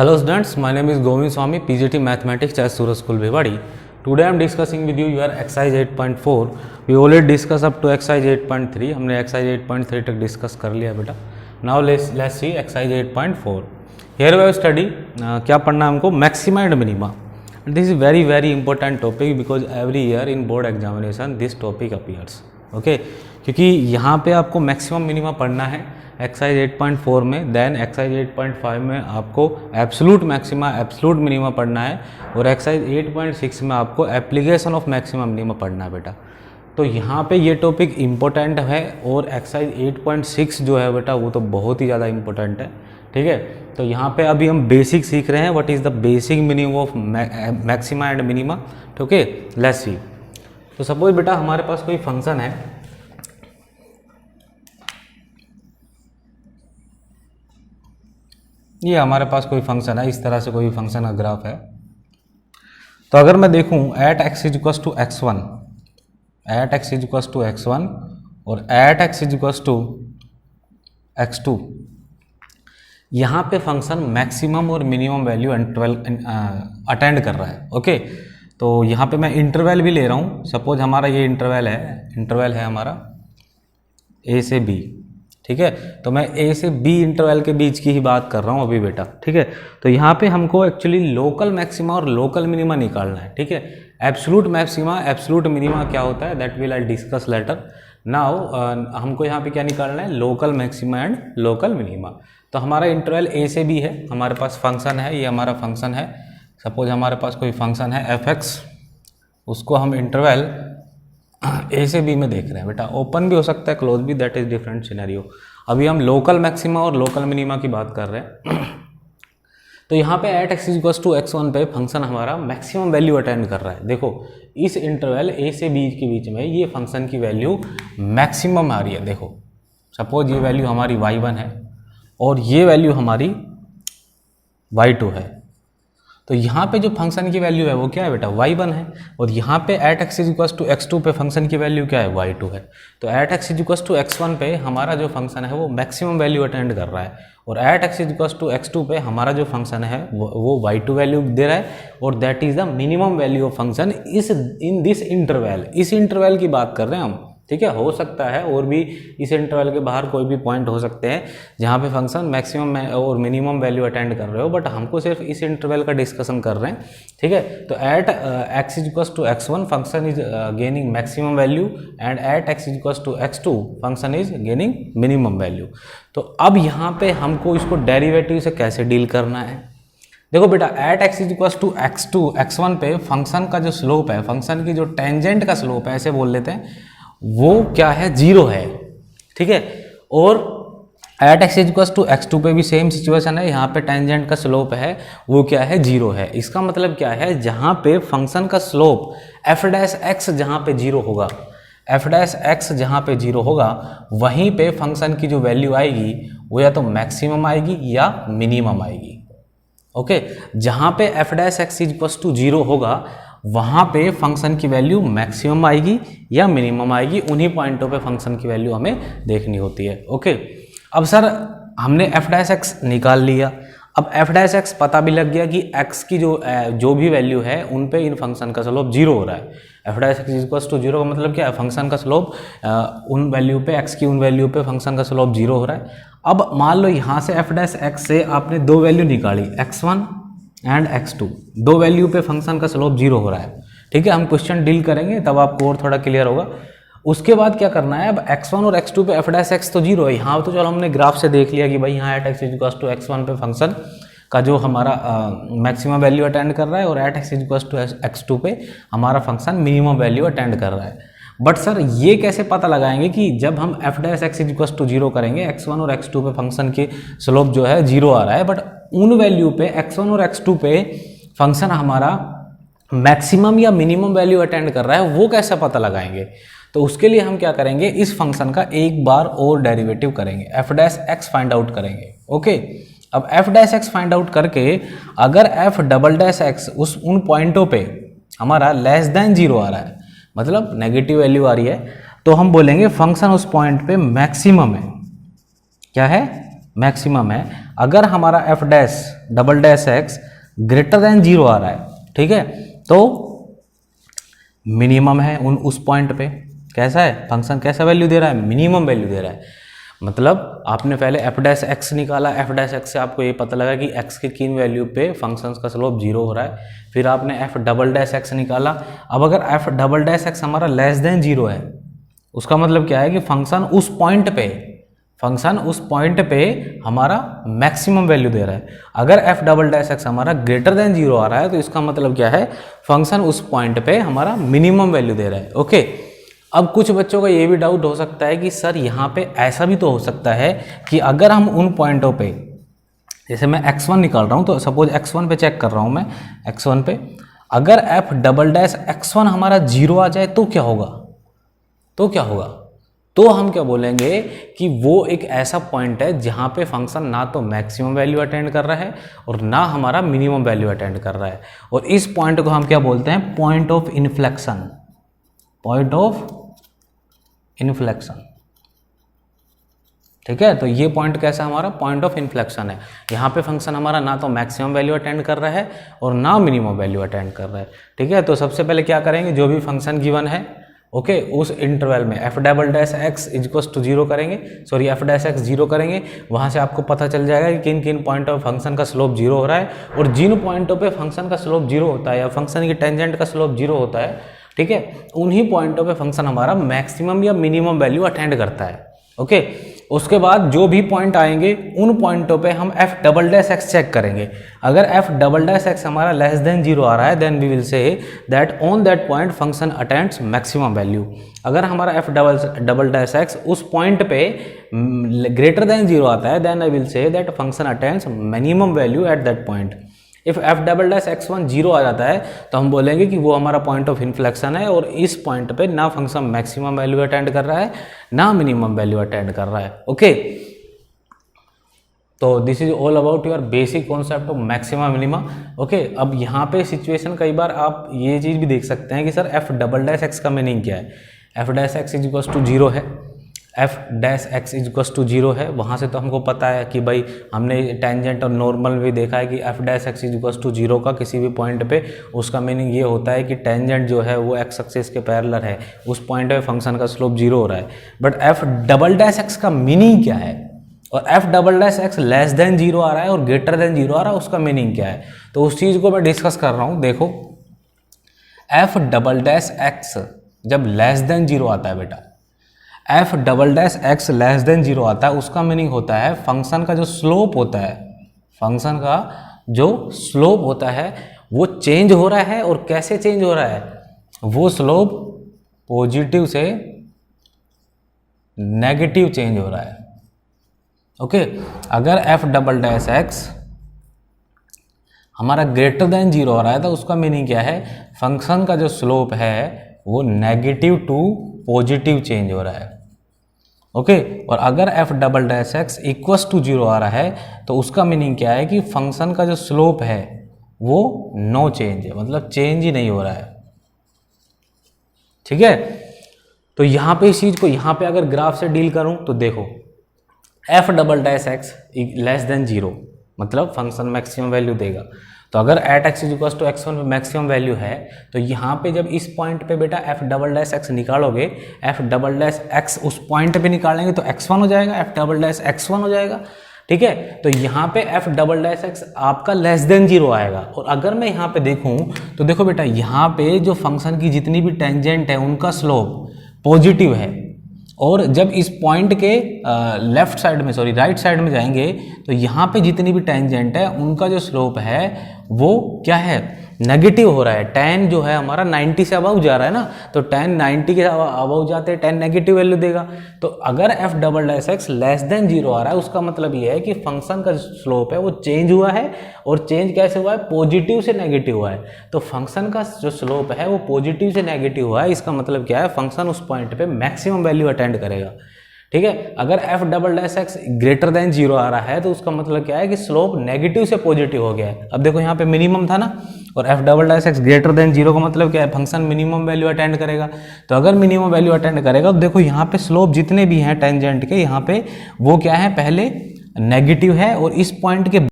Hello students, my name is Govind Swami, PGT Mathematics at Suraj School Bhiwadi. Today I am discussing with you your exercise 8.4. We already discuss up to exercise 8.3. हमने exercise 8.3 तक discuss कर लिया बेटा. Now let's see exercise 8.4. Here we have study क्या पढ़ना है हमको, maxima and minima. This is very important topic because every year in board examination this topic appears. Okay, क्योंकि यहाँ पे आपको मैक्सिमम मिनिमा पढ़ना है एक्सरसाइज 8.4 में, देन एक्सरसाइज 8.5 में आपको एब्सोलूट मैक्सिमा एब्सोलूट मिनिमा पढ़ना है और एक्सरसाइज 8.6 में आपको एप्लीकेशन ऑफ मैक्सिमम मिनिमा पढ़ना है बेटा. तो यहाँ पे ये टॉपिक इम्पोर्टेंट है और एक्सरसाइज 8.6 जो है बेटा वो तो बहुत ही ज़्यादा इम्पोर्टेंट है. ठीक है, तो यहाँ पे अभी हम बेसिक सीख रहे हैं, what is the basic meaning of maxima and minima. Okay, let's see. तो सपोज बेटा हमारे पास कोई फंक्शन है, ये हमारे पास कोई फंक्शन है, इस तरह से कोई फंक्शन का ग्राफ है. तो अगर मैं देखूं at x is equals to x1, at x is equals to x1 और at x is equals to x2, यहाँ पे फंक्शन मैक्सिमम और मिनिमम वैल्यू अटेंड कर रहा है. ओके, तो यहाँ पे मैं इंटरवल भी ले रहा हूँ. सपोज हमारा ये इंटरवल है हमारा a से b. ठीक है, तो मैं a से b इंटरवल के बीच की ही बात कर रहा हूँ अभी बेटा. ठीक है, तो यहाँ पे हमको एक्चुअली लोकल मैक्सिमा और लोकल मिनिमा निकालना है. ठीक है, एब्सोलूट मैक्सिमा एब्सोलूट मिनिमा क्या होता है that will I discuss later. Now हमको यहाँ पे क्या निकालना है, local maxima and local minima. तो हमारा इंटरवल a से b है, हमारे पास फंक्शन है, ये हमारा फंक्शन है. सपोज हमारे पास कोई फंक्शन है f(x), उसको हम इंटरवल a से b में देख रहे हैं बेटा. ओपन भी हो सकता है, क्लोज भी, दैट इज डिफरेंट सिनेरियो. अभी हम लोकल मैक्सिमा और लोकल मिनिमा की बात कर रहे हैं. तो यहाँ पे eight x equals to x1 पे फंक्शन हमारा मैक्सिमम वैल्यू अटेंड कर रहा है. देखो इस इंटरवल a से b के बीच में ये फंक्शन की वैल्यू मैक्सिमम आ रही है. देखो सपोज ये वैल्यू हमारी y1 है और ये वैल्यू हमारी y2 है. तो यहाँ पे जो फंक्शन की वैल्यू है वो क्या है बेटा, y1 है. और यहाँ पे eight x equals to x2 पे फंक्शन की वैल्यू क्या है, y2 है. तो at x equals to x1 पे हमारा जो फंक्शन है वो मैक्सिमम वैल्यू अटेंड कर रहा है और at x equals to x2 पे हमारा जो फंक्शन है वो y2 वैल्यू दे रहा है और that is the minimum value of function in this interval. इस इंटरवल की बात कर रहे हैं हम. ठीक है, हो सकता है और भी इस इंटरवल के बाहर कोई भी पॉइंट हो सकते हैं जहाँ पे फंक्शन मैक्सिमम और मिनिमम वैल्यू अटेंड कर रहे हो, बट हमको सिर्फ इस इंटरवल का डिस्कशन कर रहे हैं. ठीक है, तो at x equals to x1 function is gaining maximum value and at x equals to x2 function is gaining minimum value. तो अब यहाँ पे हमको इसको डेरिवेटिव से कैसे डील करना है. देखो बेटा eight x equals to x1 पे फंक्शन का जो स्लोप है, फंक्शन की जो टेंजेंट का स्लोप है, ऐसे बोल लेते हैं, वो क्या है, 0 है. ठीक है, और at x equals to x2 पे भी सेम सिचुएशन है. यहाँ पे टेंजेंट का स्लोप है वो क्या है, 0 है. इसका मतलब क्या है, जहाँ पे फंक्शन का स्लोप f डैश x जहाँ पे 0 होगा, f डैश x जहाँ पे 0 होगा, वहीं पे फंक्शन की जो वैल्यू आएगी वो या तो मैक्सिमम आएगी या मिनिमम आएगी. ओके, जहाँ पे f dash x equals to 0 होगा वहाँ पे फंक्शन की वैल्यू मैक्सिमम आएगी या मिनिमम आएगी. उन्हीं पॉइंटों पे फंक्शन की वैल्यू हमें देखनी होती है. ओके, अब सर हमने f डैश x निकाल लिया. अब f डैश x पता भी लग गया कि x की जो भी वैल्यू है उन पे इन फंक्शन का स्लोप 0 हो रहा है. f dash x equals to 0 का मतलब क्या है, फंक्शन का स्लोप उन वैल्यू पे, x की उन वैल्यू पे फंक्शन का स्लोप 0 हो रहा है. अब मान लो यहाँ से f डैश x से आपने दो वैल्यू निकाली, x1 एंड x2, दो वैल्यू पे फंक्शन का स्लोप 0 हो रहा है. ठीक है, हम क्वेश्चन डील करेंगे तब आपको और थोड़ा क्लियर होगा. उसके बाद क्या करना है, अब x1 और x2 पे f डैश x तो 0 है. यहाँ तो चलो हमने ग्राफ से देख लिया कि भाई यहाँ eight x equals to x1 पे फंक्शन का जो हमारा मैक्सिमम वैल्यू अटेंड कर रहा है और at x equals to x2 पे हमारा फंक्शन मिनिमम वैल्यू अटेंड कर रहा है. बट सर ये कैसे पता लगाएंगे कि जब हम f dash x equals to 0 करेंगे, x1 और x2 पे फंक्शन की स्लोप जो है 0 आ रहा है, बट उन वैल्यू पे x1 और x2 पे फंक्शन हमारा मैक्सिमम या मिनिमम वैल्यू अटेंड कर रहा है, वो कैसे पता लगाएंगे. तो उसके लिए हम क्या करेंगे, इस फंक्शन का एक बार और डेरिवेटिव करेंगे, f dash x find out करेंगे. ओके, अब f dash x find out करके अगर f डबल डैश x उन पॉइंटों पे हमारा लेस देन 0 आ रहा है, मतलब नेगेटिव वैल्यू आ रही है, तो हम बोलेंगे फंक्शन उस पॉइंट पे मैक्सिमम है. क्या है, मैक्सिमम है. अगर हमारा F dash double dash x greater than 0 आ रहा है, ठीक है, तो मिनिमम है उस पॉइंट पे। कैसा है फंक्शन, कैसा वैल्यू दे रहा है, मिनिमम वैल्यू दे रहा है। मतलब आपने पहले एफ डैश एक्स निकाला, एफ डैश एक्स से आपको ये पता लगा कि एक्स के किन वैल्यू पे फंक्शन का स्लोप 0 हो रहा है। फिर आपने एफ डबल डैश एक्स निकाला। अब अगर एफ डबल डैश एक्स हमारा लेस देन 0 है, उसका मतलब क्या है कि फंक्शन उस पॉइंट पे हमारा मैक्सिमम वैल्यू दे रहा है। अगर एफ डबल डैश एक्स हमारा ग्रेटर देन 0 आ रहा है तो इसका मतलब क्या है, फंक्शन उस पॉइंट पे हमारा मिनिमम वैल्यू दे रहा है। ओके, अब कुछ बच्चों का ये भी डाउट हो सकता है कि सर यहाँ पे ऐसा भी तो हो सकता है कि अगर हम उन पॉइंटों पे, जैसे मैं x1 निकाल रहा हूँ, तो सपोज x1 पे चेक कर रहा हूँ मैं, x1 पे अगर f डबल डैश x1 हमारा 0 आ जाए तो क्या होगा, तो हम क्या बोलेंगे कि वो एक ऐसा पॉइंट है जहाँ पे फंक्शन ना तो मैक्सिमम वैल्यू अटेंड कर रहा है और ना हमारा मिनिमम वैल्यू अटेंड कर रहा है। और इस पॉइंट को हम क्या बोलते हैं, पॉइंट ऑफ इन्फ्लेक्शन। ठीक है, तो ये पॉइंट कैसा हमारा पॉइंट ऑफ इन्फ्लेक्शन है। यहाँ पे फंक्शन हमारा ना तो मैक्सिमम वैल्यू अटेंड कर रहा है और ना मिनिमम वैल्यू अटेंड कर रहा है। ठीक है, तो सबसे पहले क्या करेंगे, जो भी फंक्शन गिवन है ओके उस इंटरवल में f double dash x equals to 0 करेंगे, सॉरी एफ डैश एक्स 0 करेंगे। वहाँ से आपको पता चल जाएगा कि किन किन पॉइंटों पे फंक्शन का स्लोप 0 हो रहा है, और जिन पॉइंटों पे फंक्शन का स्लोप 0 होता है या फंक्शन की टेंजेंट का स्लोप 0 होता है, ठीक है, उन्हीं पॉइंटों पे फंक्शन हमारा मैक्सिमम या मिनिमम वैल्यू अटेंड करता है। ओके, उसके बाद जो भी पॉइंट आएंगे उन पॉइंटों पे हम f double dash x check करेंगे। अगर एफ डबल डैश एक्स हमारा लेस देन 0 आ रहा है, then we will say that on that point function attends maximum value. अगर हमारा एफ डबल डैश एक्स उस पॉइंट पे ग्रेटर देन 0 आता है, then I will say that function attends minimum value at that point. If f double dash x1 0 आ जाता है तो हम बोलेंगे कि वो हमारा पॉइंट ऑफ इन्फ्लेक्शन है और इस पॉइंट पे ना फंक्शन मैक्सिमम वैल्यू अटेंड कर रहा है ना मिनिमम वैल्यू अटेंड कर रहा है। ओके, तो this is all about your basic concept of maxima minima. Okay, अब यहाँ पे सिचुएशन कई बार आप ये चीज़ भी देख सकते हैं कि sir f double dash x का मीनिंग क्या है। F dash x is equals to 0 है, f dash x equals to 0 है, वहाँ से तो हमको पता है कि भाई हमने टेंजेंट और नॉर्मल भी देखा है कि f dash x equals to 0 का किसी भी पॉइंट पे उसका मीनिंग ये होता है कि टेंजेंट जो है वो एक्स एक्सिस के पैरेलल है, उस पॉइंट पे फंक्शन का स्लोप 0 हो रहा है। But F double dash x का मीनिंग क्या है, और F double dash x less than 0 आ रहा है और ग्रेटर देन 0 आ रहा है, उसका मीनिंग क्या है, तो उस चीज़ को मैं डिस्कस कर रहा हूँ। देखो, एफ डबल डैश एक्स जब लेस देन 0 आता है बेटा, f double dash x less than 0 आता है, उसका मीनिंग होता है फंक्शन का जो स्लोप होता है, फंक्शन का जो स्लोप होता है वो चेंज हो रहा है। और कैसे चेंज हो रहा है, वो स्लोप पॉजिटिव से नेगेटिव चेंज हो रहा है। ओके, अगर एफ डबल डैश एक्स हमारा ग्रेटर देन 0 हो रहा है तो उसका मीनिंग क्या है, फंक्शन का जो स्लोप है वो नेगेटिव टू पॉजिटिव चेंज हो रहा है। ओके, और अगर f double dash x equals to 0 आ रहा है तो उसका मीनिंग क्या है कि फंक्शन का जो स्लोप है वो नो चेंज है, मतलब चेंज ही नहीं हो रहा है। ठीक है, तो यहाँ पे इस चीज़ को यहाँ पे अगर ग्राफ से डील करूँ तो देखो, f double dash x less than 0 मतलब फंक्शन मैक्सिमम वैल्यू देगा। तो अगर at x is equals to x1 maximum value है तो यहाँ पे जब इस पॉइंट पे बेटा एफ डबल डैश एक्स निकालोगे, एफ डबल डैश एक्स उस पॉइंट पे निकालेंगे तो x1 हो जाएगा, एफ डबल डैश x1 हो जाएगा। ठीक है, तो यहाँ पे एफ डबल डैश एक्स आपका लेस देन 0 आएगा। और अगर मैं यहाँ पे देखूँ तो देखो बेटा, यहाँ पे जो फंक्शन की जितनी भी टेंजेंट है उनका स्लोप पॉजिटिव है, और जब इस पॉइंट के लेफ्ट साइड में सॉरी राइट साइड में जाएंगे तो यहाँ पे जितनी भी टेंजेंट है उनका जो स्लोप है वो क्या है, नेगेटिव हो रहा है। tan जो है हमारा 90 से अबव जा रहा है ना, तो tan 90 के अबव जाते हैं tan नेगेटिव वैल्यू देगा। तो अगर f double dash x less than 0 आ रहा है उसका मतलब ये है कि फंक्शन का स्लोप है वो चेंज हुआ है, और चेंज कैसे हुआ है, पॉजिटिव से नेगेटिव हुआ है। तो फंक्शन का जो स्लोप है वो पॉजिटिव से नेगेटिव हुआ है, इसका मतलब क्या है, फंक्शन उस पॉइंट पे मैक्सिमम वैल्यू अटेंड करेगा। ठीक है, अगर f double dash x greater than 0 आ रहा है तो उसका मतलब क्या है कि स्लोप नेगेटिव से पॉजिटिव हो गया है। अब देखो यहाँ पे मिनिमम था ना, और F double dash x greater than 0 का मतलब क्या है, फंक्शन मिनिमम वैल्यू अटेंड करेगा। तो अगर मिनिमम वैल्यू अटेंड करेगा तो देखो यहाँ पे स्लोप जितने भी हैं टेंजेंट के, यहाँ पे वो क्या है, पहले नेगेटिव है और इस पॉइंट के